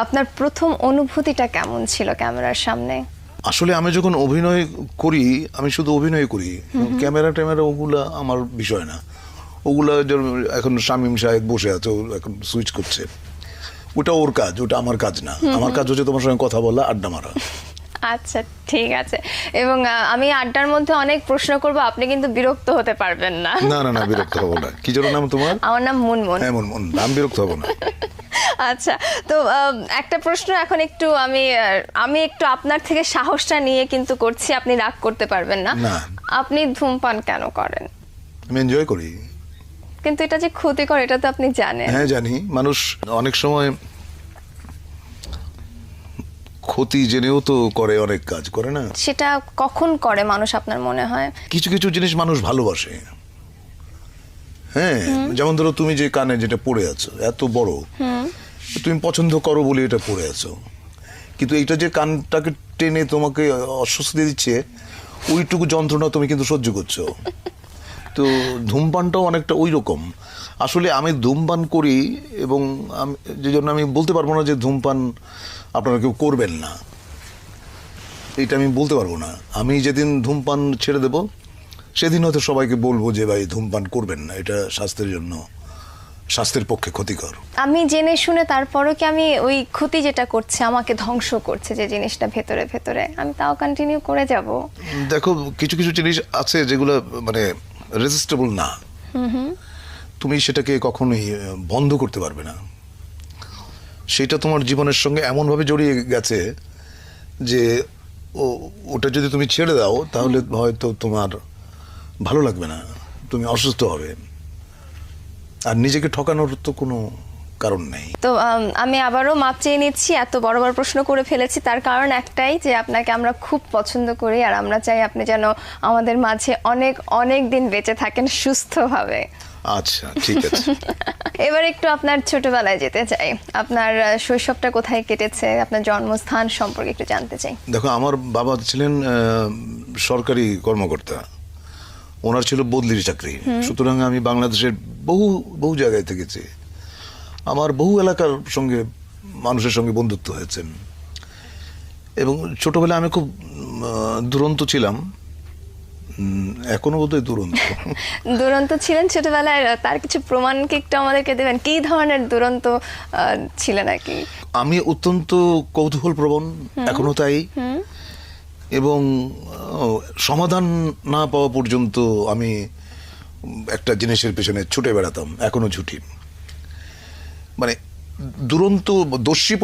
আপনার প্রথম অনুভূতিটা কেমন ছিল ক্যামেরার সামনে? আসলে আমি যখন অভিনয় করি আমি শুধু অভিনয় করি, ক্যামেরা ট্যামেরা ওগুলা আমার বিষয় না। ওগুলা এখন শামীম সাহেব বসে আছে, ও এখন সুইচ করছে, ওটা ওর কাজ, ওটা আমার কাজ না। আমার কাজ হচ্ছে তোমার সঙ্গে কথা বলা, আড্ডা মারা। আচ্ছা, ঠিক আছে। এবং আমি আড্ডার মধ্যে অনেক প্রশ্ন করব, আপনি কিন্তু বিরক্ত হতে পারবেন না। না না না, বিরক্ত হবো না। কি যেন নাম তোমার? আমার নাম মুনমুন। হ্যাঁ মুনমুন, নাম বিরক্ত হবো না। আচ্ছা, তো একটা প্রশ্ন এখন একটু আমি একটু আপনার থেকে সাহসটা নিয়ে কিন্তু করছি, আপনি রাগ করতে পারবেন না। না। আপনি ধূমপান কেন করেন? আমি এনজয় করি। কিন্তু এটা যে ক্ষতিকর এটা তো আপনি জানেন। হ্যাঁ জানি। মানুষ অনেক সময় ক্ষতি জেনেও তো করে, অনেক কাজ করে না। সেটা কখন করে মানুষ আপনার মনে হয়? কিছু কিছু জিনিস মানুষ ভালোবাসে। হ্যাঁ, যেমন ধরো তুমি যে কানে যেটা পড়ে আছো এত বড়, তুমি পছন্দ করো বলে এটা পড়ে আছো, কিন্তু এইটা যে কানটাকে টেনে তোমাকে অস্বস্তি দিচ্ছে, ওইটুকু যন্ত্রণা তুমি কিন্তু সহ্য করছো। তো ধূমপানটাও অনেকটা ওই রকম। আসলে আমি ধূমপান করি এবং যে জন্য আমি বলতে পারবো না যে ধূমপান আপনারা কেউ করবেন না, এটা আমি বলতে পারবো না। আমি যেদিন ধূমপান ছেড়ে দেব সেদিন হয়তো সবাইকে বলবো যে ভাই ধূমপান করবেন না, এটা স্বাস্থ্যের জন্য, স্বাস্থ্যের পক্ষে ক্ষতিকর। আমি জেনে শুনে তারপরও কি আমি ওই ক্ষতি যেটা করছে, আমাকে ধ্বংস করছে যে জিনিসটা ভেতরে ভেতরে, আমি তাও কন্টিনিউ করে যাব? দেখো, কিছু কিছু জিনিস আছে যেগুলো মানে রেজিস্টেবল না, তুমি সেটাকে কখনোই বন্ধ করতে পারবে না। সেটা তোমার জীবনের সঙ্গে এমনভাবে জড়িয়ে গেছে যে ওটা যদি তুমি ছেড়ে দাও তাহলে হয়তো তোমার ভালো লাগবে না, তুমি অসুস্থ হবে। আর নিজেকে ঠকানোর তো কোনো কারণ নেই। তো আমি আবারও মাপ চেয়ে নিচ্ছি, এত বড় বড় প্রশ্ন করে ফেলেছি। তার কারণ একটাই, যে আপনাকে আমরা খুব পছন্দ করি আর আমরা চাই আপনি যেন আমাদের মাঝে অনেক অনেক দিন বেঁচে থাকেন সুস্থভাবে। আচ্ছা, ঠিক আছে। এবার একটু আপনার ছোটবেলায় যেতে চাই। আপনার শৈশবটা কোথায় কেটেছে, আপনার জন্মস্থান সম্পর্কে একটু জানতে চাই। দেখো, আমার বাবা ছিলেন সরকারি কর্মকর্তা, ওনার ছিল বদলির চাকরি, সুতরাং আমি বাংলাদেশের বহু বহু জায়গায় থেকেছি। আমার বহু এলাকার সঙ্গে মানুষের সঙ্গে বন্ধুত্ব হয়েছে এবং ছোটবেলায় আমি খুব দুরন্ত ছিলাম, এখনো বোধহয় দুরন্ত। দুরন্ত ছিলেন ছোটবেলায়, তার কিছু প্রমাণ কি একটু আমাদেরকে দেবেন? কি ধরনের দুরন্ত ছিলেন আর কি? আমি অত্যন্ত কৌতূহল প্রবণ, এখনো তাই, এবং সমাধান না পাওয়া পর্যন্ত আমি একটা জিনিসের পেছনে ছুটে বেড়াতাম, এখনো ছুটি। মানে দুরন্ত দস্যি